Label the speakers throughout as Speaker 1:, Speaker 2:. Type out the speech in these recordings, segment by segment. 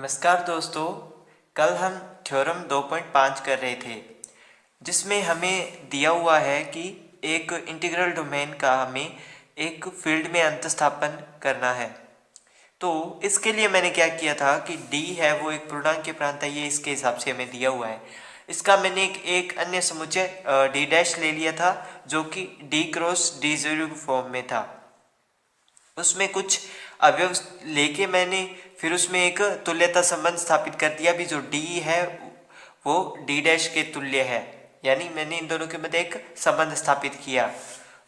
Speaker 1: नमस्कार दोस्तों। कल हम थ्योरम 2.5 कर रहे थे जिसमें हमें दिया हुआ है कि एक इंटीग्रल डोमेन का हमें एक फील्ड में अंतस्थापन करना है। तो इसके लिए मैंने क्या किया था कि d है वो एक पूर्णांक के प्रांत है, ये इसके हिसाब से हमें दिया हुआ है। इसका मैंने एक अन्य समुच्चय d डैश ले लिया था जो कि d क्रॉस d0 फॉर्म में था। उसमें कुछ अवयव लेके मैंने फिर उसमें एक तुल्यता संबंध स्थापित कर दिया। भी जो d है वो d डैश के तुल्य है, यानी मैंने इन दोनों के मध्य एक संबंध स्थापित किया।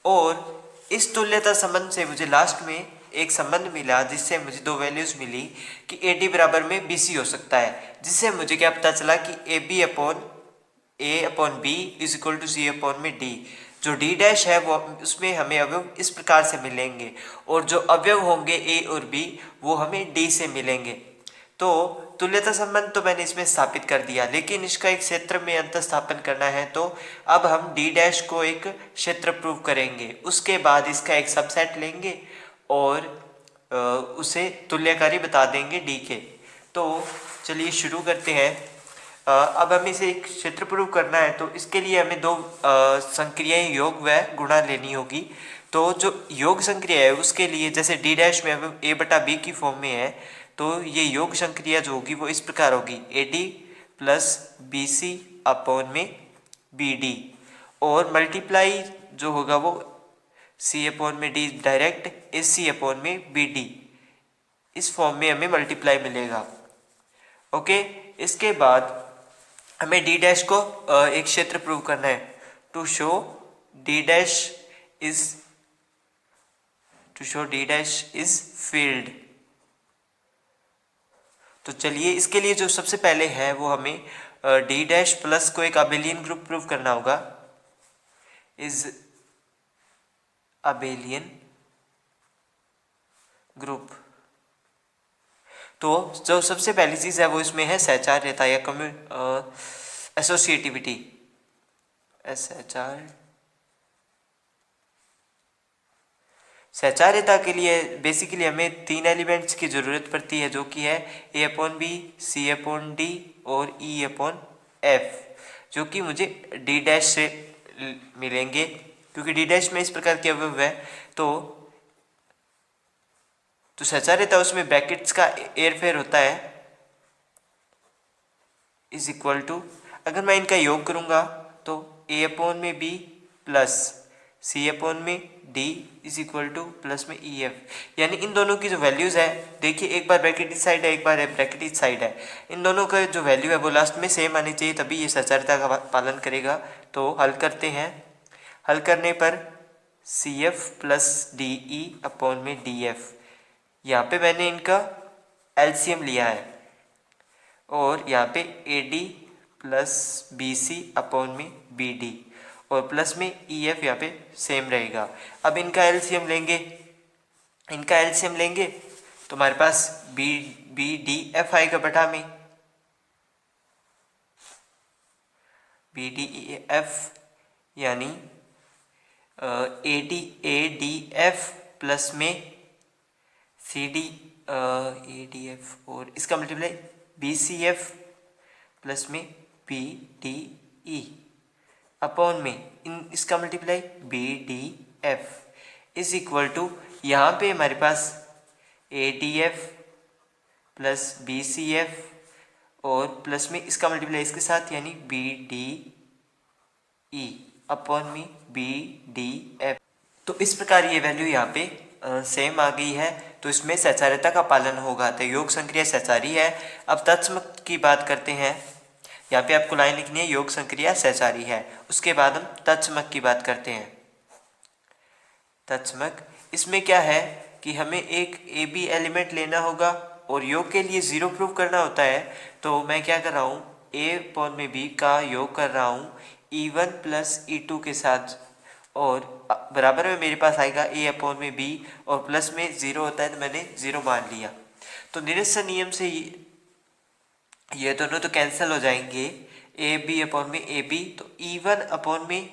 Speaker 1: और इस तुल्यता संबंध से मुझे लास्ट में एक संबंध मिला जिससे मुझे दो वैल्यूज मिली कि AD बराबर में BC हो सकता है, जिससे मुझे क्या पता चला कि AB upon A upon B is equal to C upon में D। जो D डैश है वो उसमें हमें अवयव इस प्रकार से मिलेंगे और जो अवयव होंगे A और B वो हमें D से मिलेंगे। तो तुल्यता संबंध तो मैंने इसमें स्थापित कर दिया, लेकिन इसका एक क्षेत्र में अंतस्थापन करना है। तो अब हम D डैश को एक क्षेत्र प्रूव करेंगे, उसके बाद इसका एक सबसेट लेंगे और उसे तुल्यकारी बता देंगे D के। तो चलिए शुरू करते हैं। अब हमें इसे एक क्षेत्र प्रूव करना है, तो इसके लिए हमें दो संक्रियाएं योग व गुणा लेनी होगी। तो जो योग संक्रिया है उसके लिए जैसे d डैश में अब a बटा b की फॉर्म में है, तो ये योग संक्रिया जो होगी वो इस प्रकार होगी AD प्लस BC अपॉन में BD, और मल्टीप्लाई जो होगा वो C अपॉन में D डायरेक्ट AC अपॉन में BD, इस फॉर्म में हमें मल्टीप्लाई मिलेगा। ओके, इसके बाद हमें d डैश को एक क्षेत्र प्रूव करना है। To show d dash is field. तो चलिए इसके लिए जो सबसे पहले है वो हमें d डैश प्लस को एक अबेलियन ग्रुप प्रूव करना होगा। Is abelian group. तो जो सबसे पहली चीज है वो इसमें है सहचार्यता या एसोसिएटिविटी। सहचार्यता के लिए बेसिकली हमें तीन एलिमेंट्स की जरूरत पड़ती है, जो कि है A upon B, C upon D और E अपॉन एफ, जो कि मुझे D डैश से मिलेंगे क्योंकि D डैश में इस प्रकार के अवयव है। तो सहचार्यता उसमें ब्रैकेट्स का एरफेर होता है इज इक्वल टू, अगर मैं इनका योग करूंगा तो A अपॉन में B प्लस C अपॉन में D is equal two plus में EF, यानी इन दोनों की जो वैल्यूज है, देखिए एक बार ब्रैकेट इस साइड है एक बार ब्रैकेट इस साइड है, इन दोनों का जो वैल्यू है वो लास्ट में सेम आनी चाहिए, तभी ये सहचार्यता का पालन करेगा। तो हल करते हैं। हल करने पर CF प्लस DE अपॉन में DF, यहाँ पे मैंने इनका एलसीएम लिया है, और यहाँ पे AD प्लस BC अपॉन में BD और प्लस में EF यहाँ पे सेम रहेगा। अब इनका एलसीएम लेंगे, तो हमारे पास BDF आएगा बटा में BDEF, यानी ADF प्लस में ADF और इसका मल्टीप्लाई BCF प्लस में BDE अपॉन में इसका multiply BDF is equal to, यहाँ पे हमारे पास ADF प्लस BCF और प्लस में इसका मल्टीप्लाई इसके साथ यानी BDE अपॉन में BDF। तो इस प्रकार ये वैल्यू यहाँ पे सेम आ गई है, तो इसमें सहचार्यता का पालन होगा। तो योग संक्रिया सहचारी है। अब तत्समक की बात करते हैं। यहाँ पे आपको लाइन लिखनी है योग संक्रिया सहचारी है, उसके बाद हम तत्समक की बात करते हैं। तत्समक इसमें क्या है कि हमें एक AB एलिमेंट लेना होगा और योग के लिए 0 प्रूव करना होता है। तो मैं क्या कर रहा हूँ, A अपॉन में B का योग कर रहा हूँ E1 प्लस E2 के साथ, और बराबर में मेरे पास आएगा A अपॉन में B और प्लस में 0 होता है तो मैंने 0 मान लिया। तो निरस्त नियम से ये दोनों तो कैंसिल हो जाएंगे, AB अपॉन में AB, तो E1 अपॉन में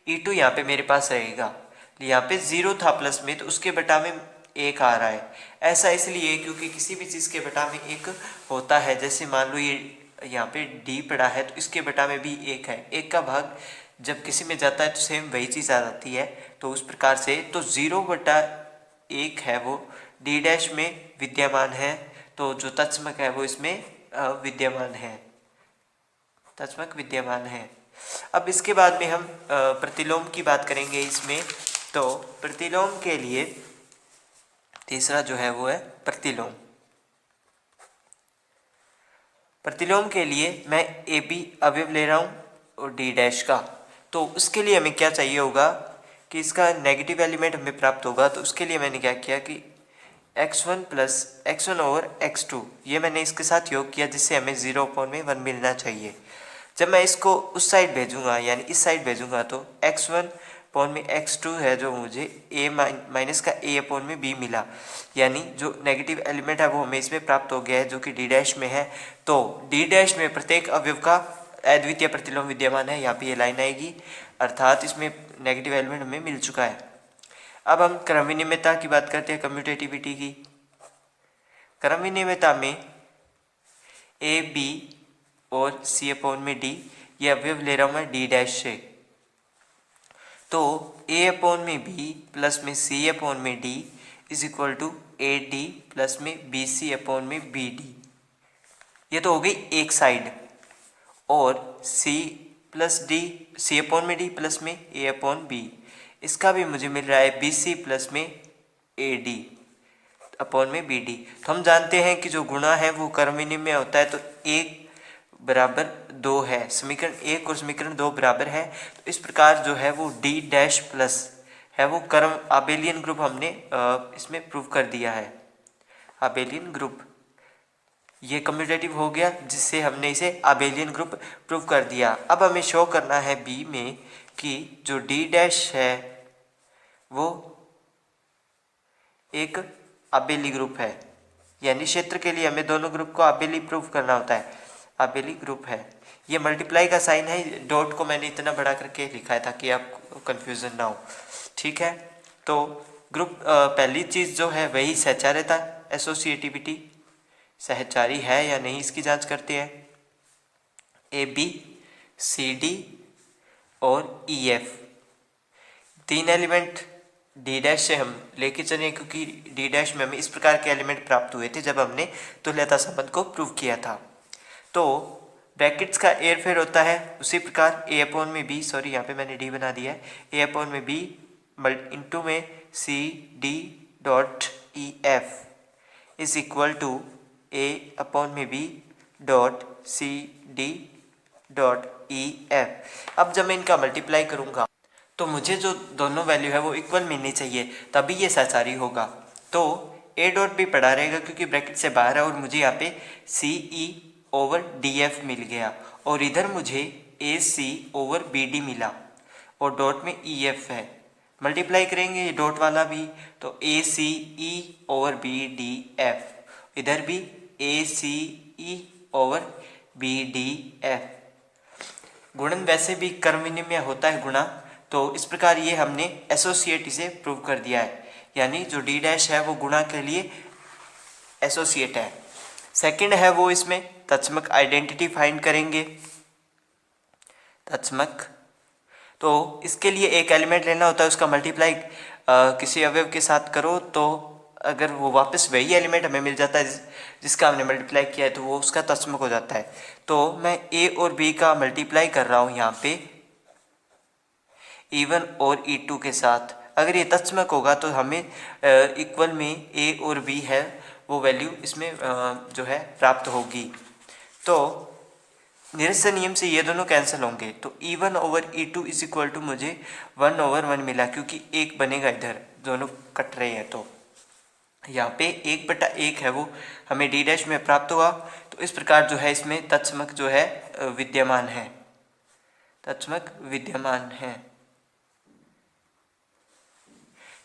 Speaker 1: E2 यहाँ पे मेरे पास रहेगा। यहाँ पे 0 था प्लस में, तो उसके बटा में एक आ रहा है। ऐसा इसलिए क्योंकि किसी भी चीज़ के बटा में एक होता है। जैसे मान लो ये यहाँ पे डी पड़ा है तो इसके बटा में भी एक है। एक का भाग जब किसी में जाता है तो सेम वही चीज़ आ जाती है। तो उस प्रकार से तो 0/1 है वो डी डैश में विद्यमान है। तो जो तत्समक है वो इसमें विद्यमान है, तत्समक विद्यमान है। अब इसके बाद में हम प्रतिलोम की बात करेंगे इसमें। तो प्रतिलोम के लिए तीसरा जो है वो है प्रतिलोम। प्रतिलोम के लिए मैं ए बी अवयव ले रहा हूँ और डी डैश का। तो उसके लिए हमें क्या चाहिए होगा कि इसका नेगेटिव एलिमेंट हमें प्राप्त होगा। तो उसके लिए मैंने क्या किया कि x1 plus x1 over x2 ये मैंने इसके साथ योग किया, जिससे हमें 0/1 मिलना चाहिए। जब मैं इसको उस साइड भेजूंगा यानी इस साइड भेजूंगा तो x1/x2 है जो मुझे a माइनस का a/b मिला। यानी जो नेगेटिव एलिमेंट है वो हमें इसमें प्राप्त हो गया है जो कि डी डैश में है। तो डी डैश में प्रत्येक अवयव का अद्वितीय प्रतिलोम विद्यमान है। यहाँ पे ये लाइन आएगी, अर्थात इसमें नेगेटिव एलिमेंट हमें मिल चुका है। अब हम क्रम विनिमयता की बात करते हैं, कम्यूटेटिविटी की। क्रम विनिमयता में ए बी और c/d ये अवयव ले रहा हूँ मैं डी डैश से। तो a/b प्लस में c/d is equal to ad plus में bc/bd। ये तो हो गई एक साइड। और c/d प्लस में a/b इसका भी मुझे मिल रहा है bc प्लस में ad/bd। तो हम जानते हैं कि जो गुणा है वो क्रम विनिमय होता है। तो 1/2 है, समीकरण 1 और समीकरण 2 बराबर है। तो इस प्रकार जो है वो डी डैश प्लस है वो क्रम आबेलियन ग्रुप हमने इसमें प्रूव कर दिया है। आबेलियन ग्रुप ये कम्यूटेटिव हो गया, जिससे हमने इसे आबेलियन ग्रुप प्रूव कर दिया। अब हमें शो करना है बी में कि जो डी डैश है वो एक आबेली ग्रुप है। यानी क्षेत्र के लिए हमें दोनों ग्रुप को आबेली प्रूव करना होता है। आबेली ग्रुप है, ये मल्टीप्लाई का साइन है। डॉट को मैंने इतना बड़ा करके लिखा है ताकि आपको कन्फ्यूजन ना हो। ठीक है, तो ग्रुप पहली चीज़ जो है वही सहचार्यता, एसोसिएटिविटी, सहचारी है या नहीं इसकी जांच करते हैं। ए बी सी डी और ई एफ तीन एलिमेंट डी डैश से हम लेके चले, क्योंकि डी डैश में हमें इस प्रकार के एलिमेंट प्राप्त हुए थे जब हमने तुल्यता संबंध को प्रूव किया था। तो ब्रैकेट्स का एयरफेयर होता है उसी प्रकार a/b, सॉरी यहाँ पे मैंने d बना दिया है, a/b इंटू में C D dot E F is equal to a/b dot C D dot E F. अब जब मैं इनका मल्टीप्लाई करूँगा तो मुझे जो दोनों वैल्यू है वो इक्वल मिलनी चाहिए, तभी ये सहचारी होगा। तो a डॉट भी पड़ा रहेगा क्योंकि ब्रैकेट से बाहर है, और मुझे यहाँ पे सी ई ओवर डी एफ मिल गया, और इधर मुझे ए सी ओवर बी डी मिला, और डॉट में ई एफ है। मल्टीप्लाई करेंगे ये डॉट वाला भी, तो A C E over B D F, इधर भी A C E over B D F. गुणन वैसे भी क्रम विनिमय होता है गुणा, तो इस प्रकार ये हमने एसोसिएट इसे प्रूव कर दिया है। यानी जो डी डैश है वो गुणा के लिए एसोसिएट है। सेकंड है वो इसमें तत्समक आइडेंटिटी फाइंड करेंगे। तत्समक, तो इसके लिए एक एलिमेंट लेना होता है, उसका मल्टीप्लाई किसी अवयव के साथ करो, तो अगर वो वापस वही एलिमेंट हमें मिल जाता है जिसका हमने मल्टीप्लाई किया है तो वो उसका तत्समक हो जाता है। तो मैं ए और बी का मल्टीप्लाई कर रहा हूँ यहाँ पे E1 और E2 के साथ। अगर ये तत्समक होगा तो हमें इक्वल में A और B है वो वैल्यू इसमें जो है प्राप्त होगी। तो निरस्त नियम से ये दोनों कैंसिल होंगे, तो E1 over E2 is equal to मुझे 1/1 मिला, क्योंकि एक बनेगा इधर, दोनों कट रहे हैं। तो यहाँ पे 1/1 है वो हमें डी डैश में प्राप्त हुआ। तो इस प्रकार जो है इसमें तत्समक जो है विद्यमान है, तत्समक विद्यमान है।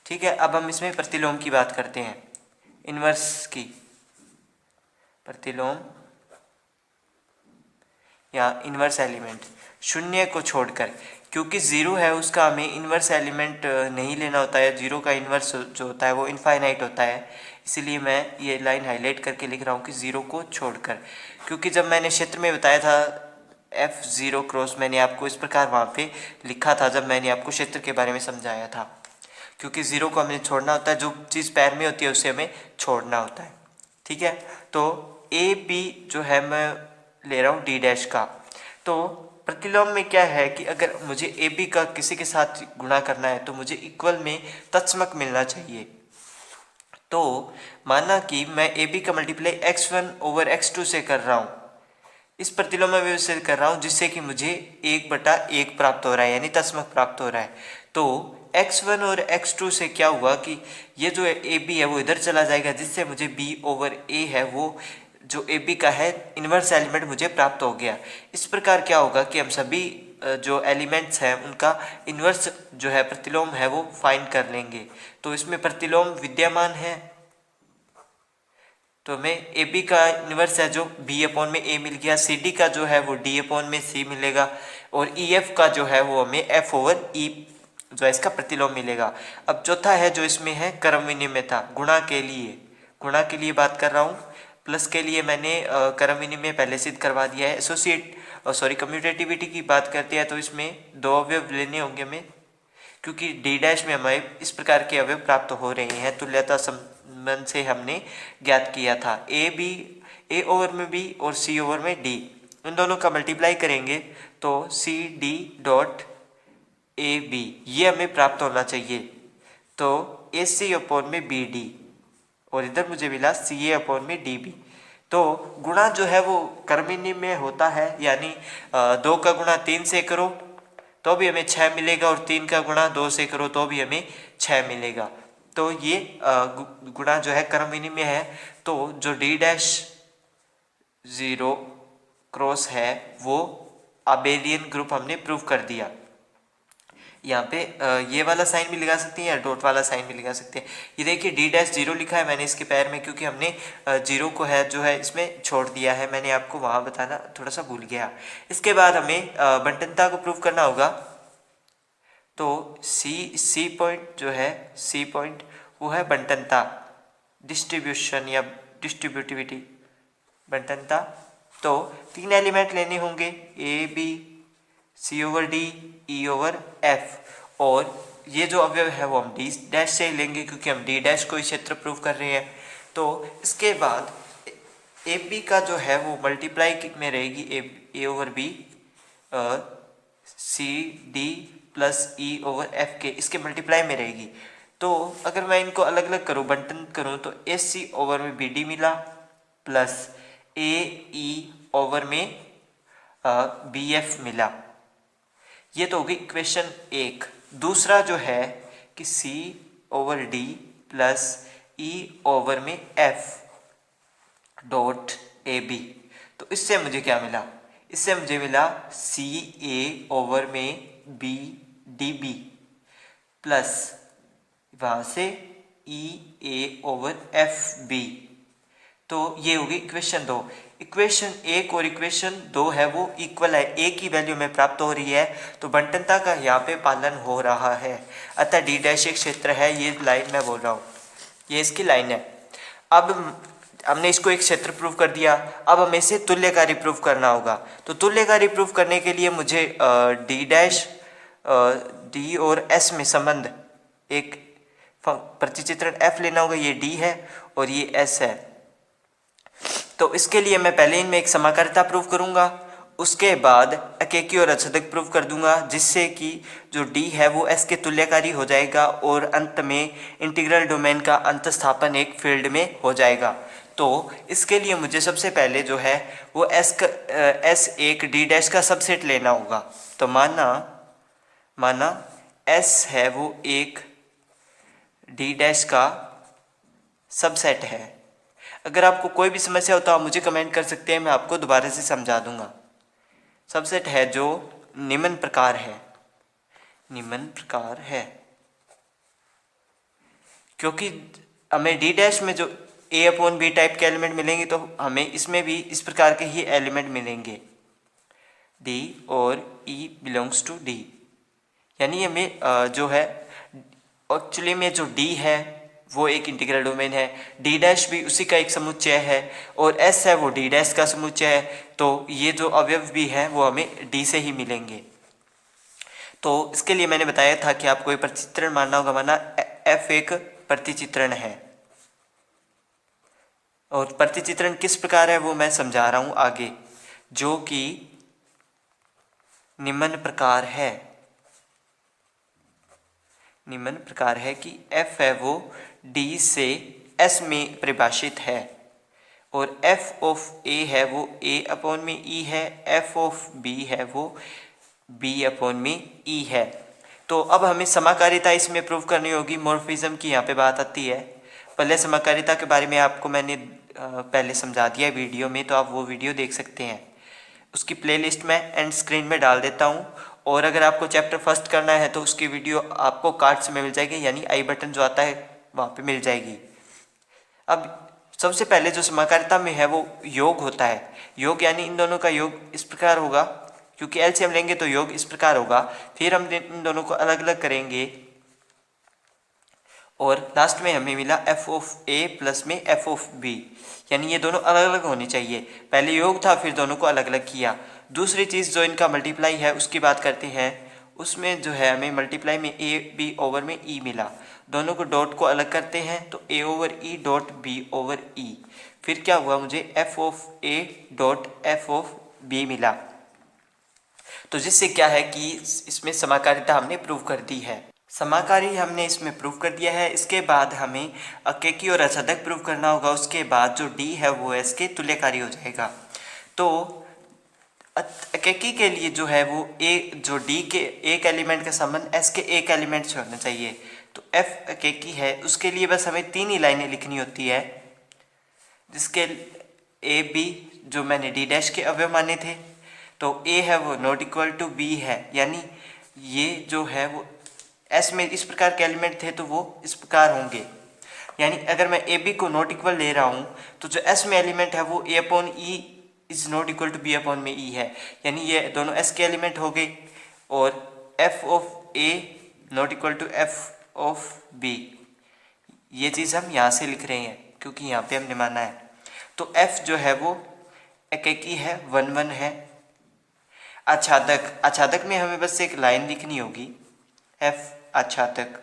Speaker 1: ठीक है, अब हम इसमें प्रतिलोम की बात करते हैं, इन्वर्स की। प्रतिलोम या इन्वर्स एलिमेंट शून्य को छोड़कर, क्योंकि ज़ीरो है उसका हमें इन्वर्स एलिमेंट नहीं लेना होता है, जीरो का इन्वर्स जो होता है वो इनफाइनाइट होता है। इसीलिए मैं ये लाइन हाईलाइट करके लिख रहा हूँ कि ज़ीरो को छोड़कर, क्योंकि जब मैंने क्षेत्र में बताया था F0 क्रॉस, मैंने आपको इस प्रकार वहाँ पे लिखा था जब मैंने आपको क्षेत्र के बारे में समझाया था, क्योंकि ज़ीरो को हमें छोड़ना होता है, जो चीज़ पैर में होती है उसे हमें छोड़ना होता है। ठीक है, तो ए बी जो है मैं ले रहा हूँ डी डैश का। तो प्रतिलोम में क्या है कि अगर मुझे ए बी का किसी के साथ गुणा करना है तो मुझे इक्वल में तत्समक मिलना चाहिए। तो माना कि मैं ए बी का मल्टीप्लाई x1 ओवर x2 से कर रहा हूँ, इस प्रतिलोम में से कर रहा हूँ, जिससे कि मुझे 1/1 प्राप्त हो रहा है, यानी तत्समक प्राप्त हो रहा है। तो x1 और x2 से क्या हुआ कि ये जो ए बी है वो इधर चला जाएगा, जिससे मुझे b ओवर a है वो जो ए बी का है इन्वर्स एलिमेंट मुझे प्राप्त हो गया। इस प्रकार क्या होगा कि हम सभी जो एलिमेंट्स हैं उनका इन्वर्स जो है प्रतिलोम है वो फाइंड कर लेंगे। तो इसमें प्रतिलोम विद्यमान है, तो हमें ए बी का इन्वर्स है जो बी अपॉन में ए मिल गया, सी डी का जो है वो डी अपॉन में सी मिलेगा, और ई एफ का जो है वो हमें एफ ओवर ई जो है इसका प्रतिलोम मिलेगा। अब चौथा है जो इसमें है क्रम विनिमयता, गुणा के लिए बात कर रहा हूँ। प्लस के लिए मैंने क्रम विनिमय पहले सिद्ध करवा दिया है। कम्यूटेटिविटी की बात करते हैं तो इसमें दो अवयव लेने होंगे हमें, क्योंकि डी डैश में हमें इस प्रकार के अवयव प्राप्त हो रहे हैं। तुल्यता संबंध से हमने ज्ञात किया था ए ओवर में बी और सी ओवर में डी, इन दोनों का मल्टीप्लाई करेंगे तो C D dot A B ये हमें प्राप्त होना चाहिए। तो ए सी अपॉन में बी डी, और इधर मुझे मिला सी ए अपॉन में डी बी। तो गुणा जो है वो कर्मणी में होता है, यानी 2 का गुणा 3 से करो तो भी हमें 6 मिलेगा, और 3 का गुणा 2 से करो तो भी हमें 6 मिलेगा। तो ये गुणा जो है कर्मणी में है। तो जो डी डैश 0 क्रॉस है वो अबेलियन ग्रुप हमने प्रूव कर दिया। यहाँ पे ये वाला साइन भी लगा सकते हैं या डॉट वाला साइन भी लगा सकते हैं। ये देखिए डी डैश 0 लिखा है मैंने इसके पैर में, क्योंकि हमने 0 को है जो है इसमें छोड़ दिया है, मैंने आपको वहाँ बताना थोड़ा सा भूल गया। इसके बाद हमें बंटनता को प्रूव करना होगा। तो सी पॉइंट जो है सी पॉइंट वो है बंटनता, डिस्ट्रीब्यूशन या डिस्ट्रीब्यूटिविटी बंटनता। तो 3 एलिमेंट लेने होंगे A B C over D E over F, और ये जो अवयव है वो हम डी डैश से लेंगे, क्योंकि हम डी डैश को ही क्षेत्र प्रूव कर रहे हैं। तो इसके बाद ए बी का जो है वो मल्टीप्लाई में रहेगी A over B C D plus E over F के, इसके मल्टीप्लाई में रहेगी। तो अगर मैं इनको अलग अलग करूँ, बंटन करूँ, तो ए सी ओवर में बी डी मिला प्लस ए ई ओवर में बी एफ मिला। ये तो होगी इक्वेशन 1। दूसरा जो है कि C over D plus E over में एफ डॉट ए बी, तो इससे मुझे क्या मिला, इससे मुझे मिला सी ए ओवर में बी डी बी प्लस वहाँ से E A over F B. तो ये होगी इक्वेशन 2। इक्वेशन 1 और इक्वेशन 2 है वो इक्वल है, एक ही वैल्यू में प्राप्त हो रही है, तो बंटनता का यहाँ पे पालन हो रहा है। अतः डी डैश एक क्षेत्र है, ये लाइन मैं बोल रहा हूँ, ये इसकी लाइन है। अब हमने इसको एक क्षेत्र प्रूव कर दिया, अब हमें इसे तुल्यकारी प्रूव करना होगा। तो तुल्यकारी प्रूव करने के लिए मुझे डी डैश डी और एस में संबंध एक प्रतिचित्रण एफ लेना होगा। ये डी है और ये एस है। तो इसके लिए मैं पहले इनमें एक समाकारिता प्रूव करूंगा, उसके बाद एकेकी और अच्छेदक प्रूव कर दूंगा, जिससे कि जो डी है वो एस के तुल्यकारी हो जाएगा, और अंत में इंटीग्रल डोमेन का अंतस्थापन एक फील्ड में हो जाएगा। तो इसके लिए मुझे सबसे पहले जो है वो एस एक डी डैश का सबसेट लेना होगा। तो माना एस है वो एक डी डैश का सबसेट है। अगर आपको कोई भी समस्या हो तो आप मुझे कमेंट कर सकते हैं, मैं आपको दोबारा से समझा दूंगा। सबसेट है जो निम्न प्रकार है, क्योंकि हमें डी डैश में जो ए अपॉन बी टाइप के एलिमेंट मिलेंगे, तो हमें इसमें भी इस प्रकार के ही एलिमेंट मिलेंगे, डी और ई बिलोंग्स टू डी। यानी हमें जो है एक्चुअली में जो डी है वो एक इंटीग्रल डोमेन है, डी डैश भी उसी का एक समुच्चय है, और एस है वो डी डैश का समुच्चय है। तो ये जो अवयव भी हैं वो हमें डी से ही मिलेंगे। तो इसके लिए मैंने बताया था कि आपको एक प्रतिचित्रण मानना होगा, माना एफ एक प्रतिचित्रण है। और प्रतिचित्रण किस प्रकार है वो मैं समझा रहा हूं आगे, जो कि निम्न प्रकार है। निम्न प्रकार है कि f है वो d से s में परिभाषित है, और f ऑफ a है वो a अपॉन में e है, f ऑफ b है वो b अपॉन में e है। तो अब हमें समाकारिता इसमें प्रूव करनी होगी, मॉर्फिज्म की यहाँ पे बात आती है। पहले समाकारिता के बारे में आपको मैंने पहले समझा दिया वीडियो में, तो आप वो वीडियो देख सकते हैं। उसकी प्लेलिस्ट में एंड स्क्रीन में डाल देता हूँ, और अगर आपको चैप्टर फर्स्ट करना है तो उसकी वीडियो आपको कार्ड्स में मिल जाएगी, यानी आई बटन जो आता है वहाँ पे मिल जाएगी। अब सबसे पहले जो समाकारिता में है वो योग होता है। योग यानी इन दोनों का योग इस प्रकार होगा, क्योंकि एलसीएम लेंगे तो योग इस प्रकार होगा। फिर हम इन दोनों को अलग अलग करेंगे और लास्ट में हमें मिला f ऑफ a प्लस में f ऑफ b, यानी ये दोनों अलग अलग होने चाहिए। पहले योग था, फिर दोनों को अलग अलग किया। दूसरी चीज़ जो इनका मल्टीप्लाई है उसकी बात करते हैं। उसमें जो है हमें मल्टीप्लाई में a b ओवर में e मिला। दोनों को डॉट को अलग करते हैं तो a over e dot b over e। फिर क्या हुआ, मुझे f of a dot f of b मिला। तो जिससे क्या है कि इसमें समाकारिता हमने प्रूव कर दी है। समाकारी हमने इसमें प्रूव कर दिया है। इसके बाद हमें अकेकी और असाधक प्रूव करना होगा। उसके बाद जो डी है वो एस के तुल्यकारी हो जाएगा। तो अकेकी के लिए जो है वो ए, जो डी के एक एलिमेंट का संबंध एस के एक एलिमेंट से होना चाहिए। तो एफ अकेकी है, उसके लिए बस हमें 3 ही लाइनें लिखनी होती है, जिसके ए बी जो मैंने डी डैश के अवयव माने थे। तो ए है वो नॉट इक्वल टू बी है, यानी ये जो है वो एस में इस प्रकार के एलिमेंट थे तो वो इस प्रकार होंगे। यानी अगर मैं ए बी को नॉट इक्वल ले रहा हूँ तो जो एस में एलिमेंट है वो A upon E is not equal to B upon में ई है, यानी ये दोनों एस के एलिमेंट हो गए। और F of A not equal to F of B, ये चीज़ हम यहाँ से लिख रहे हैं क्योंकि यहाँ पे हमने माना है। तो एफ जो है वो एकेकी है, 1 1 है। आच्छादक, आच्छादक में हमें बस एक लाइन लिखनी होगी, एफ आच्छादक।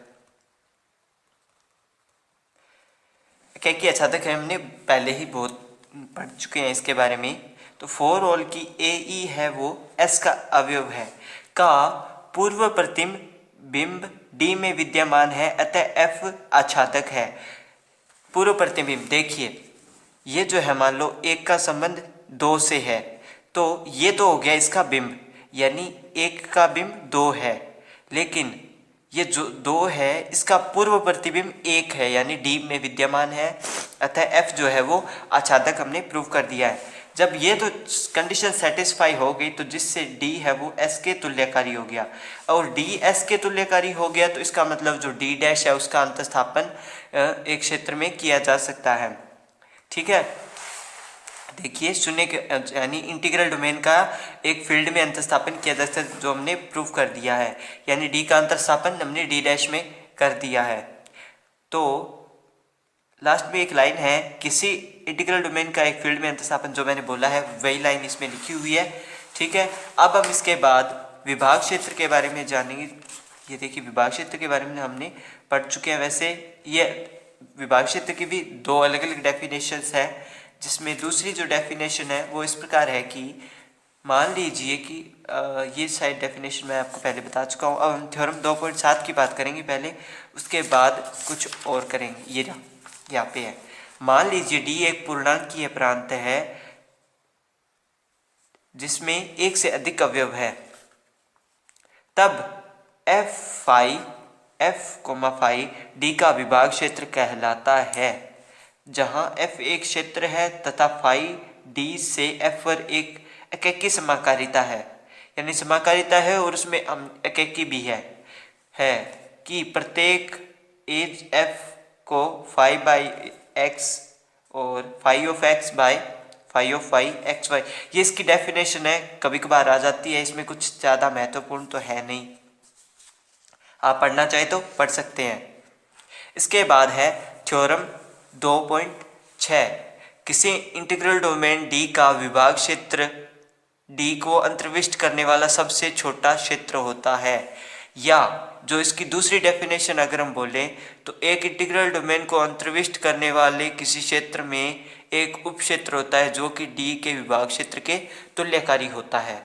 Speaker 1: एकेकी आच्छादक है, हमने पहले ही बहुत पढ़ चुके हैं इसके बारे में। तो फॉर ऑल की ए ई है वो एस का अवयव है, का पूर्व प्रतिम बिंब डी में विद्यमान है, अतः एफ आच्छादक है। पूर्व प्रतिबिंब देखिए, ये जो है मान लो एक का संबंध 2 से है, तो ये तो हो गया इसका बिंब, यानी एक का बिंब 2 है। लेकिन ये जो 2 है इसका पूर्व प्रतिबिंब 1 है, यानी डी में विद्यमान है, अतः एफ जो है वो आच्छादक हमने प्रूव कर दिया है। जब ये तो कंडीशन सेटिस्फाई हो गई तो जिससे डी है वो एस के तुल्यकारी हो गया, और डी एस के तुल्यकारी हो गया तो इसका मतलब जो डी डैश है उसका अंतस्थापन एक क्षेत्र में किया जा सकता है। ठीक है, देखिए शून्य के यानी इंटीग्रल डोमेन का एक फील्ड में अंतस्थापन किया जा सकता है, जो हमने प्रूव कर दिया है, यानी डी का अंतस्थापन हमने डी डैश में कर दिया है। तो लास्ट में एक लाइन है, किसी इंटीग्रल डोमेन का एक फील्ड में अंतस्थापन, जो मैंने बोला है वही लाइन इसमें लिखी हुई है। ठीक है, अब हम इसके बाद विभाग क्षेत्र के बारे में जानेंगे। ये देखिए विभाग क्षेत्र के बारे में हमने पढ़ चुके हैं। वैसे ये विभाग क्षेत्र की भी 2 अलग अलग डेफिनेशंस है, जिसमें दूसरी जो डेफिनेशन है वो इस प्रकार है कि मान लीजिए कि ये साइड डेफिनेशन मैं आपको पहले बता चुका हूँ। अब हम थ्योरम 2.7 की बात करेंगे पहले, उसके बाद कुछ और करेंगे। ये यहाँ पे है, मान लीजिए डी एक पूर्णांकीय प्रांत है जिसमें एक से अधिक अवयव है, तब एफ फाई डी का विभाग क्षेत्र कहलाता है, जहां एफ एक क्षेत्र है तथा फाई डी से एफ पर एक एकेकी समाकारिता है, यानी समाकारिता है और उसमें एकेकी भी है कि प्रत्येक एज एफ को फाई बाई एक्स और phi of X by phi of Y X Y, ये इसकी डेफिनेशन है। कभी कभार आ जाती है, इसमें कुछ ज़्यादा महत्वपूर्ण तो है नहीं। आप पढ़ना चाहे तो पढ़ सकते हैं। इसके बाद है थ्योरम 2.6, किसी इंटीग्रल डोमेन D का विभाग क्षेत्र D को अंतर्विष्ट करने वाला सबसे छोटा क्षेत्र होता है। या जो इसकी दूसरी डेफिनेशन अगर हम बोलें तो एक इंटीग्रल डोमेन को अंतर्विष्ट करने वाले किसी क्षेत्र में एक उप क्षेत्र होता है जो कि D के विभाग क्षेत्र के तुल्यकारी होता है।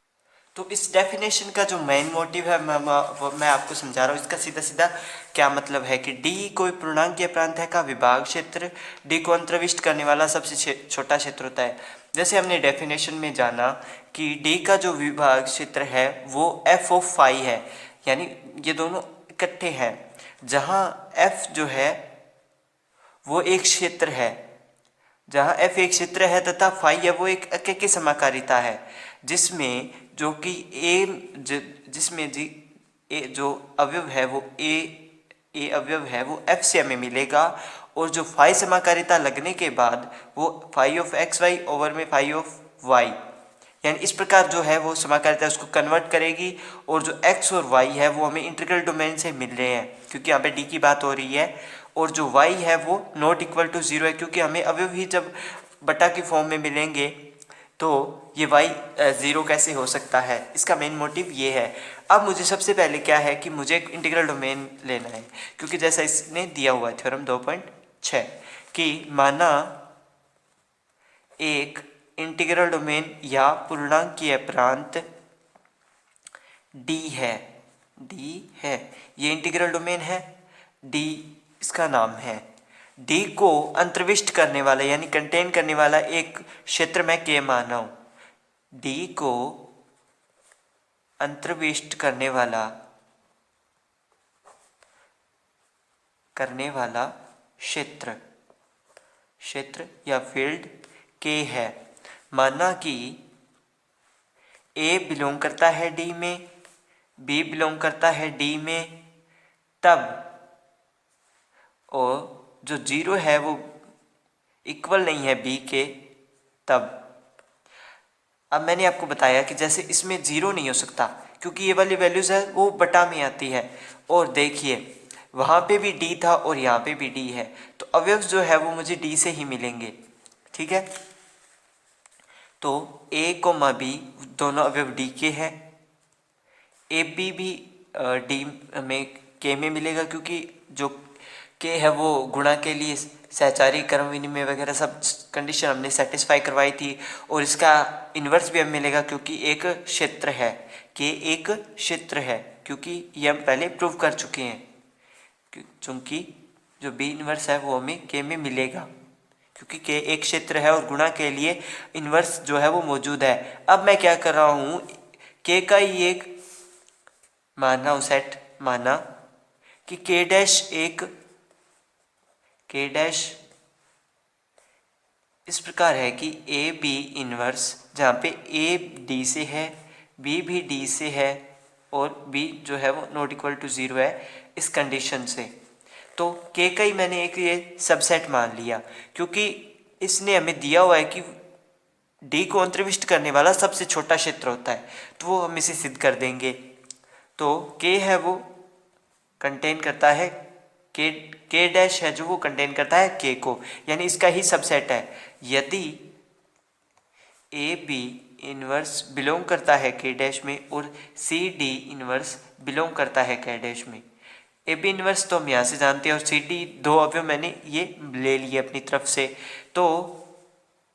Speaker 1: तो इस डेफिनेशन का जो मेन मोटिव है मैं आपको समझा रहा हूँ। इसका सीधा सीधा क्या मतलब है कि D कोई पूर्णांकीय प्रांत है का विभाग क्षेत्र D को अंतर्विष्ट करने वाला सबसे छोटा क्षेत्र होता है। जैसे हमने डेफिनेशन में जाना कि D का जो विभाग क्षेत्र है वो f ऑफ फाई है, यानी ये दोनों इकट्ठे हैं, जहाँ f जो है वो एक क्षेत्र है, जहाँ f एक क्षेत्र है तथा फाई है वो एक अकेकी समाकारिता है, जिसमें जो कि जिसमें जो अवयव है वो ए अवयव है वो f से हमें मिलेगा, और जो फाई समाकारिता लगने के बाद वो phi of X Y over में फाई ऑफ वाई, यानी इस प्रकार जो है वो समाकारिता उसको कन्वर्ट करेगी, और जो x और y है वो हमें इंटीग्रल डोमेन से मिल रहे हैं क्योंकि यहाँ पे d की बात हो रही है, और जो y है वो नॉट इक्वल टू 0 है क्योंकि हमें अवयव ही जब बटा की फॉर्म में मिलेंगे तो ये y 0 कैसे हो सकता है। इसका मेन मोटिव ये है। अब मुझे सबसे पहले क्या है कि मुझे एक इंटीग्रल डोमेन लेना है, क्योंकि जैसा इसने दिया हुआ है थ्योरम 2.6 कि माना एक इंटीग्रल डोमेन या पूर्णांकीय प्रांत D है, ये इंटीग्रल डोमेन है, D इसका नाम है। D को अंतर्विष्ट करने वाला यानी कंटेन करने वाला एक क्षेत्र मैं K मान रहा हूँ। D को अंतर्विष्ट करने वाला क्षेत्र या फील्ड K है। माना कि A बिलोंग करता है D में, B बिलोंग करता है D में, तब और जो 0 है वो इक्वल नहीं है B के, तब अब मैंने आपको बताया कि जैसे इसमें 0 नहीं हो सकता क्योंकि ये वाली वैल्यूज़ है वो बटा में आती है, और देखिए वहाँ पे भी D था और यहाँ पे भी D है, तो अवयव जो है वो मुझे D से ही मिलेंगे। ठीक है, तो A कोमा B दोनों अवयव D के हैं, ए बी भी D में K में मिलेगा क्योंकि जो K है वो गुणा के लिए सहचारी क्रम विनिमय वगैरह सब कंडीशन हमने सेटिस्फाई करवाई थी, और इसका इन्वर्स भी हमें मिलेगा क्योंकि एक क्षेत्र है, K एक क्षेत्र है, क्योंकि ये हम पहले प्रूव कर चुके हैं, क्योंकि जो B इन्वर्स है वो हमें K में मिलेगा क्योंकि K एक क्षेत्र है और गुणा के लिए इन्वर्स जो है वो मौजूद है। अब मैं क्या कर रहा हूँ, K का ही एक माना हूँ सेट, माना कि K डैश इस प्रकार है कि ए बी इन्वर्स, जहाँ पे A D से है, B भी D से है, और B जो है वो नॉट इक्वल टू 0 है इस कंडीशन से। तो K का ही मैंने एक ये सबसेट मान लिया क्योंकि इसने हमें दिया हुआ है कि D को अंतर्विष्ट करने वाला सबसे छोटा क्षेत्र होता है, तो वो हम इसे सिद्ध कर देंगे। तो K है वो कंटेन करता है K डैश है जो वो कंटेन करता है K को, यानी इसका ही सबसेट है। यदि ए बी इन्वर्स बिलोंग करता है K डैश में और C D इन्वर्स बिलोंग करता है K डैश में, ए बी इन्वर्स तो हम यहाँ से जानते हैं और C D दो अवयव मैंने ये ले लिए अपनी तरफ से, तो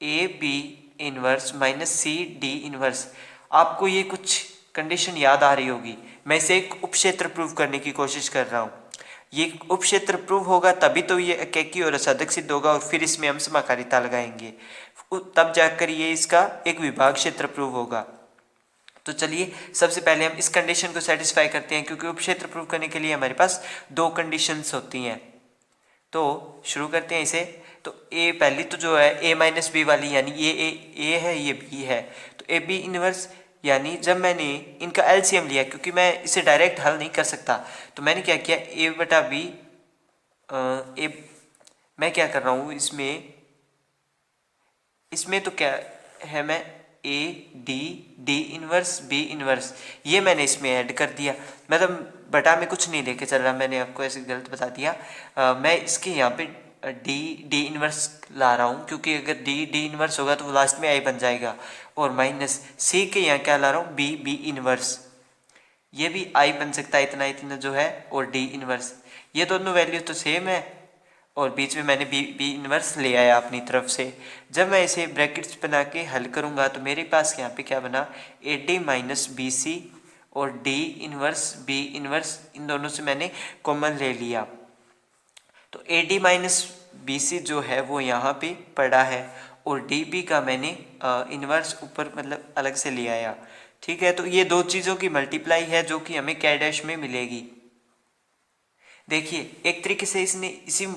Speaker 1: A B inverse minus C D inverse, आपको ये कुछ कंडीशन याद आ रही होगी। मैं इसे एक उपक्षेत्र प्रूव करने की कोशिश कर रहा हूँ। ये उपक्षेत्र प्रूव होगा तभी तो ये एकेकी और असाधक सिद्ध होगा, और फिर इसमें हम समाकारिता लगाएंगे, तब जाकर ये इसका एक विभाग क्षेत्र प्रूव होगा। तो चलिए सबसे पहले हम इस कंडीशन को सेटिस्फाई करते हैं, क्योंकि उपक्षेत्र प्रूव करने के लिए हमारे पास दो कंडीशंस होती हैं। तो शुरू करते हैं इसे। तो ए पहली तो जो है ए माइनस बी वाली, यानी ये ए है ये बी है, तो ए बी इनवर्स, यानी जब मैंने इनका एलसीएम लिया, क्योंकि मैं इसे डायरेक्ट हल नहीं कर सकता, तो मैंने क्या किया ए बटा बी, मैं क्या कर रहा हूँ इसमें तो क्या है, मैं A D D inverse B inverse, ये मैंने इसमें ऐड कर दिया। मतलब बटा में कुछ नहीं लेके चल रहा, मैंने आपको ऐसे गलत बता दिया। मैं इसके यहाँ पे डी इनवर्स ला रहा हूँ, क्योंकि अगर डी इनवर्स होगा तो वो लास्ट में आई बन जाएगा। और माइनस सी के यहाँ क्या ला रहा हूँ, बी इनवर्स, ये भी आई बन सकता है इतना इतना जो है, और डी इनवर्स, ये दोनों वैल्यू तो सेम है, और बीच में मैंने बी इनवर्स ले आया अपनी तरफ से। जब मैं इसे ब्रैकेट्स बना के हल करूँगा तो मेरे पास यहाँ पे क्या बना, A D minus B C और डी इनवर्स बी इनवर्स, इन दोनों से मैंने कॉमन ले लिया। तो A D minus B C जो है वो यहाँ पे पड़ा है, और डी बी का मैंने इनवर्स ऊपर मतलब अलग से ले आया। ठीक है, तो ये दो चीज़ों की मल्टीप्लाई है जो कि हमें के डैश में मिलेगी। देखिए एक तरीके से इसने इसी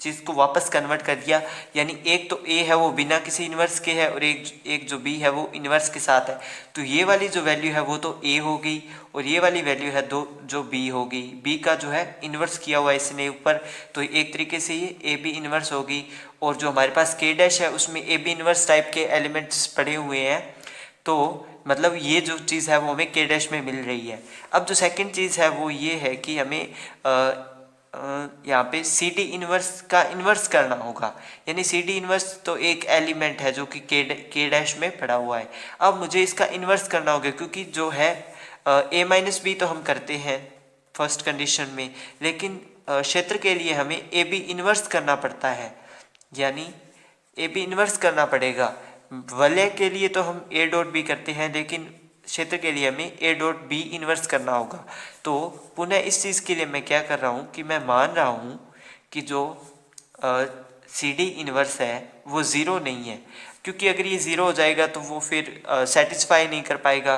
Speaker 1: चीज़ को वापस कन्वर्ट कर दिया, यानी एक तो ए है वो बिना किसी इन्वर्स के है, और एक जो बी है वो इन्वर्स के साथ है। तो ये वाली जो वैल्यू है वो तो ए हो गई, और ये वाली वैल्यू है दो जो बी हो गई। बी का जो है इन्वर्स किया हुआ है इसने ऊपर, तो एक तरीके से ये ए बी इन्वर्स होगी। और जो हमारे पास के डैश है उसमें ए बी इन्वर्स टाइप के एलिमेंट्स पड़े हुए हैं, तो मतलब ये जो चीज़ है वो हमें के डैश में मिल रही है। अब जो सेकंड चीज़ है वो ये है कि हमें यहाँ पे सी डी इन्वर्स का इन्वर्स करना होगा, यानी सी डी इन्वर्स तो एक एलिमेंट है जो कि के डैश में पड़ा हुआ है। अब मुझे इसका इन्वर्स करना होगा, क्योंकि जो है ए माइनस बी तो हम करते हैं फर्स्ट कंडीशन में, लेकिन क्षेत्र के लिए हमें ए बी इन्वर्स करना पड़ता है, यानी ए बी इन्वर्स करना पड़ेगा। वलय के लिए तो हम ए डॉट बी करते हैं, लेकिन क्षेत्र के लिए हमें ए डॉट बी इन्वर्स करना होगा। तो पुनः इस चीज़ के लिए मैं क्या कर रहा हूँ कि मैं मान रहा हूँ कि जो सी डी इन्वर्स है वो ज़ीरो नहीं है, क्योंकि अगर ये ज़ीरो हो जाएगा तो वो फिर सेटिस्फाई नहीं कर पाएगा,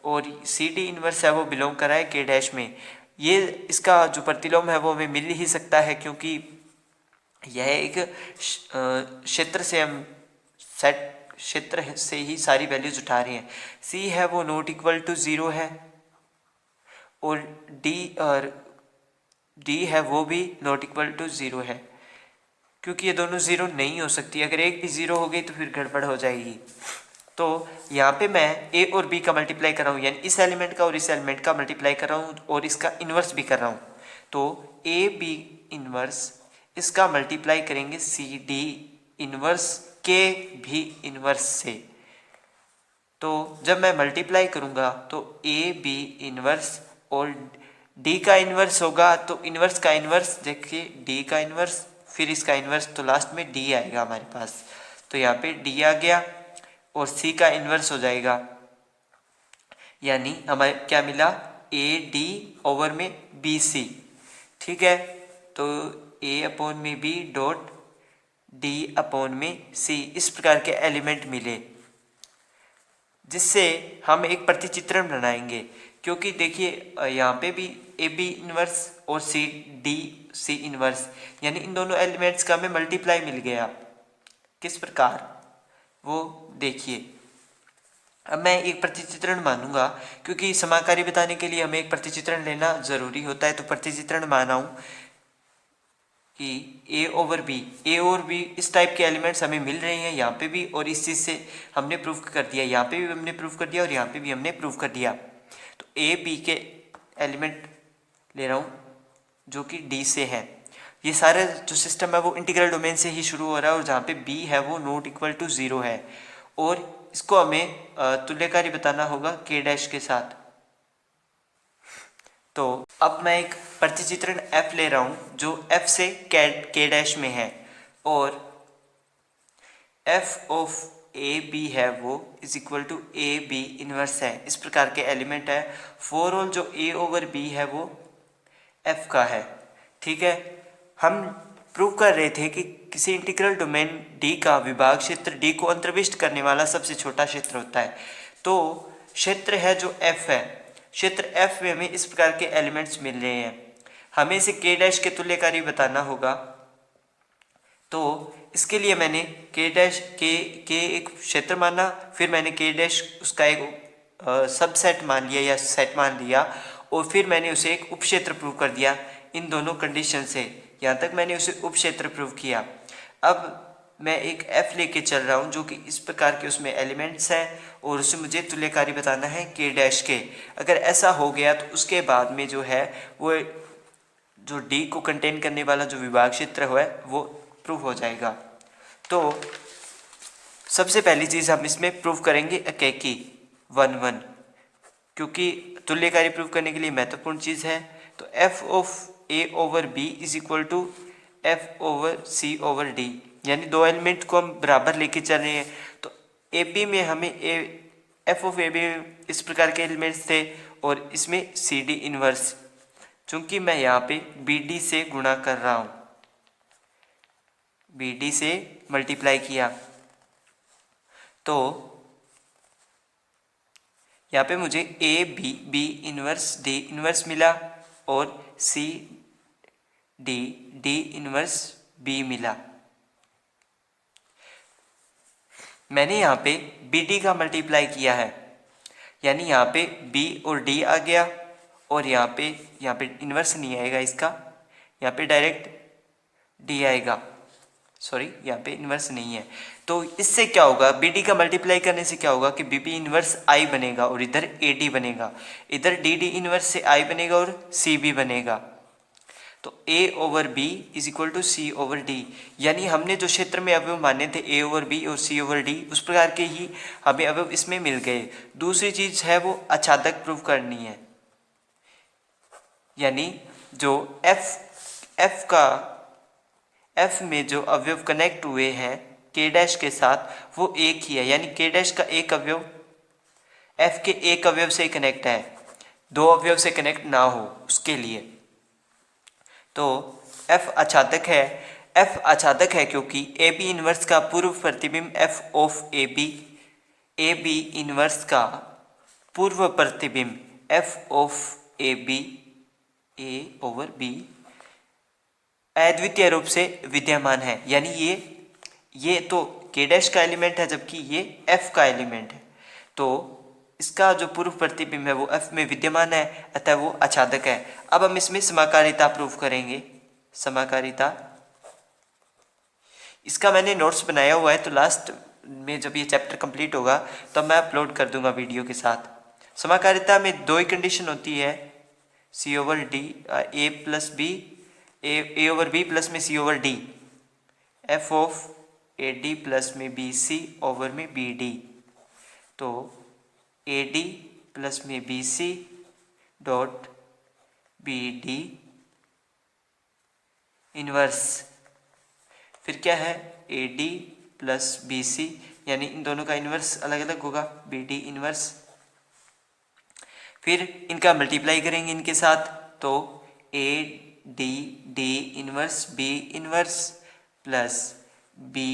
Speaker 1: और सी डी इन्वर्स है वो बिलोंग कर रहा है के डैश में। ये इसका जो प्रतिलोम है वो हमें मिल ही सकता है, क्योंकि यह एक क्षेत्र से हम सेट क्षेत्र से ही सारी वैल्यूज उठा रहे हैं। सी है वो नॉट इक्वल टू ज़ीरो है, और डी है वो भी नॉट इक्वल टू ज़ीरो है, क्योंकि ये दोनों ज़ीरो नहीं हो सकती। अगर एक भी ज़ीरो हो गई तो फिर गड़बड़ हो जाएगी। तो यहाँ पे मैं ए और बी का मल्टीप्लाई कर रहा हूँ, यानी इस एलिमेंट का और इस एलिमेंट का मल्टीप्लाई कर रहा हूँ, और इसका इन्वर्स भी कर रहा हूँ। तो ए बी इन्वर्स, इसका मल्टीप्लाई करेंगे सी डी इन्वर्स के भी इन्वर्स से। तो जब मैं मल्टीप्लाई करूँगा तो ए बी इन्वर्स और डी का इन्वर्स होगा, तो इन्वर्स का इन्वर्स देखिए डी का इन्वर्स, फिर इसका इन्वर्स, तो लास्ट में डी आएगा हमारे पास। तो यहाँ पे डी आ गया, और सी का इन्वर्स हो जाएगा, यानी हमें क्या मिला, ए डी ओवर में बी सी। ठीक है, तो ए अपॉन में बी डॉट डी अपॉन में सी, इस प्रकार के एलिमेंट मिले, जिससे हम एक प्रतिचित्रण बनाएंगे। क्योंकि देखिए यहाँ पे भी ए बी इन्वर्स और सी डी सी इन्वर्स, यानी इन दोनों एलिमेंट्स का हमें मल्टीप्लाई मिल गया। किस प्रकार, वो देखिए। अब मैं एक प्रतिचित्रण मानूंगा, क्योंकि समाकारी बताने के लिए हमें एक प्रतिचित्रण लेना जरूरी होता है। तो प्रतिचित्रण माना हूँ कि ए ओवर बी, ए और बी इस टाइप के एलिमेंट्स हमें मिल रहे हैं यहाँ पे भी, और इस चीज़ से हमने प्रूफ कर दिया, यहाँ पे भी हमने प्रूफ कर दिया और यहाँ पे भी हमने प्रूफ कर दिया। तो ए बी के एलिमेंट ले रहा हूँ जो कि डी से है। ये सारे जो सिस्टम है वो इंटीग्रल डोमेन से ही शुरू हो रहा है, और जहाँ पे बी है वो नॉट इक्वल टू ज़ीरो है, और इसको हमें तुल्यकारी बताना होगा के डैश के साथ। तो अब मैं एक प्रतिचित्रण f ले रहा हूँ जो f से के डैश में है, और f ऑफ ए बी है वो is equal to A B inverse है। इस प्रकार के एलिमेंट है। फॉर ऑल जो a ओवर b है वो f का है। ठीक है, हम प्रूव कर रहे थे कि किसी इंटीग्रल डोमेन D का विभाग क्षेत्र D को अंतर्विष्ट करने वाला सबसे छोटा क्षेत्र होता है। तो क्षेत्र है जो f है, क्षेत्र f में हमें इस प्रकार के एलिमेंट्स मिल रहे हैं। हमें इसे के डैश के तुल्यकारी बताना होगा। तो इसके लिए मैंने के डैश के एक क्षेत्र माना, फिर मैंने के डैश उसका एक सबसेट मान लिया या सेट मान लिया, और फिर मैंने उसे एक उपक्षेत्र प्रूव कर दिया इन दोनों कंडीशन से। यहाँ तक मैंने उसे उपक्षेत्र प्रूव किया। अब मैं एक f लेके चल रहा हूँ जो कि इस प्रकार के उसमें एलिमेंट्स हैं और उससे मुझे तुल्यकारी बताना है k डैश के। अगर ऐसा हो गया तो उसके बाद में जो है वो जो d को कंटेन करने वाला जो विभाग क्षेत्र है वो प्रूव हो जाएगा। तो सबसे पहली चीज़ हम इसमें प्रूव करेंगे एकेकी 1 1, क्योंकि तुल्यकारी प्रूव करने के लिए महत्वपूर्ण चीज़ है। तो f of a over b is equal to f over c over d, यानी दो एलिमेंट को हम बराबर लेके चल रहे हैं। तो ए बी में हमें एफ ऑफ ए बी इस प्रकार के एलिमेंट्स थे और इसमें सी डी इनवर्स, चूंकि मैं यहाँ पे बी डी से गुणा कर रहा हूँ, बी डी से मल्टीप्लाई किया, तो यहाँ पे मुझे A B B inverse D inverse मिला और C D D inverse B मिला। मैंने यहाँ पे बी डी का मल्टीप्लाई किया है, यानी यहाँ पे बी और डी आ गया और यहाँ पे इन्वर्स नहीं आएगा इसका, यहाँ पे डायरेक्ट डी आएगा। सॉरी, यहाँ पे इन्वर्स नहीं है। तो इससे क्या होगा, बी डी का मल्टीप्लाई करने से क्या होगा कि बी बी इन्वर्स आई बनेगा और इधर ए डी बनेगा, इधर डी डी इन्वर्स से आई बनेगा और सी बी बनेगा। तो a over b is equal to C over D, यानी हमने जो क्षेत्र में अवयव माने थे a ओवर b और c ओवर d, उस प्रकार के ही हमें अवयव इसमें मिल गए। दूसरी चीज है वो आच्छादक प्रूव करनी है, यानी जो f में जो अवयव कनेक्ट हुए हैं k डैश के साथ वो एक ही है, यानी k डैश का एक अवयव f के एक अवयव से कनेक्ट है, दो अवयव से कनेक्ट ना हो उसके लिए। तो f आच्छादक है, f आच्छादक है क्योंकि ए बी इनवर्स का पूर्व प्रतिबिंब f of A B inverse का पूर्व प्रतिबिंब f of A B A over B अद्वितीय रूप से विद्यमान है, यानी ये तो k डैश का एलिमेंट है जबकि ये f का एलिमेंट है, तो इसका जो पूर्व प्रतिबिंब है वो f में विद्यमान है, अतः वो आच्छादक है। अब हम इसमें समाकारिता प्रूव करेंगे। समाकारिता, इसका मैंने नोट्स बनाया हुआ है, तो लास्ट में जब ये चैप्टर कंप्लीट होगा तब मैं अपलोड कर दूंगा वीडियो के साथ। समाकारिता में दो ही कंडीशन होती है, C over D A plus B, A over B plus में C over D, F of A D plus में बी सी ओवर में बी डी। तो ए डी प्लस में B C dot B D inverse, फिर क्या है A D plus B C, यानी इन दोनों का इनवर्स अलग अलग होगा, बी डी इनवर्स। फिर इनका मल्टीप्लाई करेंगे इनके साथ, तो A D D inverse B inverse plus B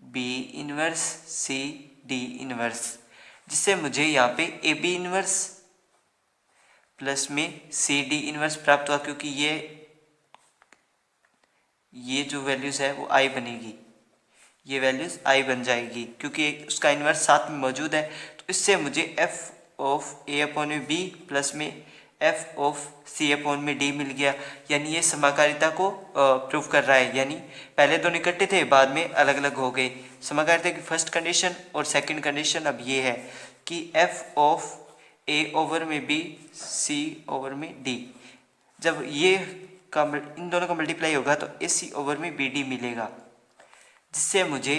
Speaker 1: B inverse C D inverse, जिससे मुझे यहाँ पे ए बी इनवर्स प्लस में सी डी इनवर्स प्राप्त हुआ, क्योंकि ये जो वैल्यूज़ है वो आई बनेगी, ये वैल्यूज़ आई बन जाएगी क्योंकि उसका इनवर्स साथ में मौजूद है। तो इससे मुझे एफ ऑफ ए अपॉन में बी प्लस में एफ ऑफ सी अपॉन में डी मिल गया, यानी ये समाकारिता को प्रूव कर रहा है, यानी पहले दोनों इकट्ठे थे बाद में अलग अलग हो गए। समाकारिता की फर्स्ट कंडीशन और सेकंड कंडीशन अब ये है कि एफ ऑफ ए ओवर में बी सी ओवर में डी, जब ये इन दोनों का मल्टीप्लाई होगा तो ए सी ओवर में बी डी मिलेगा, जिससे मुझे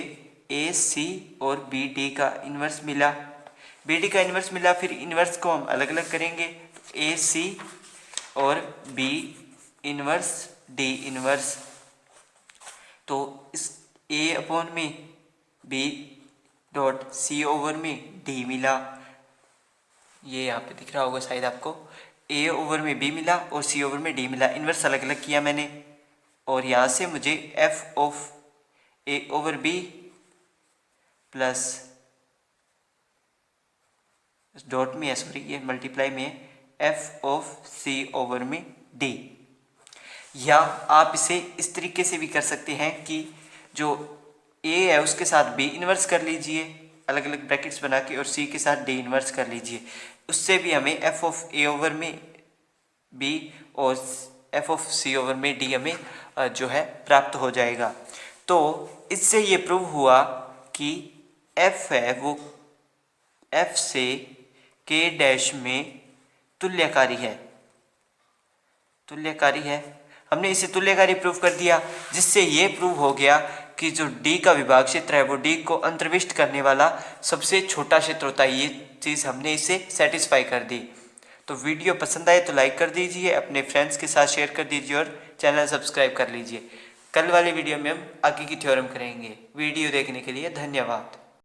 Speaker 1: ए सी और बी डी का इन्वर्स मिला, बी डी का इन्वर्स मिला। फिर इन्वर्स को हम अलग अलग करेंगे, ए सी और बी इन्वर्स डी इन्वर्स, तो इस ए अपॉन में बी डॉट सी ओवर में डी मिला, ये यहाँ पे दिख रहा होगा शायद आपको, ए ओवर में बी मिला और सी ओवर में डी मिला, इन्वर्स अलग अलग किया मैंने। और यहाँ से मुझे F of A over B plus dot में है, सॉरी ये मल्टीप्लाई में एफ ऑफ सी ओवर में डी, या आप इसे इस तरीके से भी कर सकते हैं कि जो ए है उसके साथ बी इन्वर्स कर लीजिए अलग अलग ब्रैकेट्स बना के, और सी के साथ डी इन्वर्स कर लीजिए, उससे भी हमें एफ ऑफ ए ओवर में बी और एफ ऑफ सी ओवर में डी हमें जो है प्राप्त हो जाएगा। तो इससे ये प्रूव हुआ कि f है वो f से k डैश में तुल्यकारी है। हमने इसे तुल्यकारी प्रूव कर दिया, जिससे ये प्रूव हो गया कि जो D का विभाग क्षेत्र है वो D को अंतर्विष्ट करने वाला सबसे छोटा क्षेत्र होता है। ये चीज़ हमने इसे सेटिस्फाई कर दी। तो वीडियो पसंद आए तो लाइक कर दीजिए, अपने फ्रेंड्स के साथ शेयर कर दीजिए और चैनल सब्सक्राइब कर लीजिए। कल वाली वीडियो में हम आगे की थ्योरम करेंगे। वीडियो देखने के लिए धन्यवाद।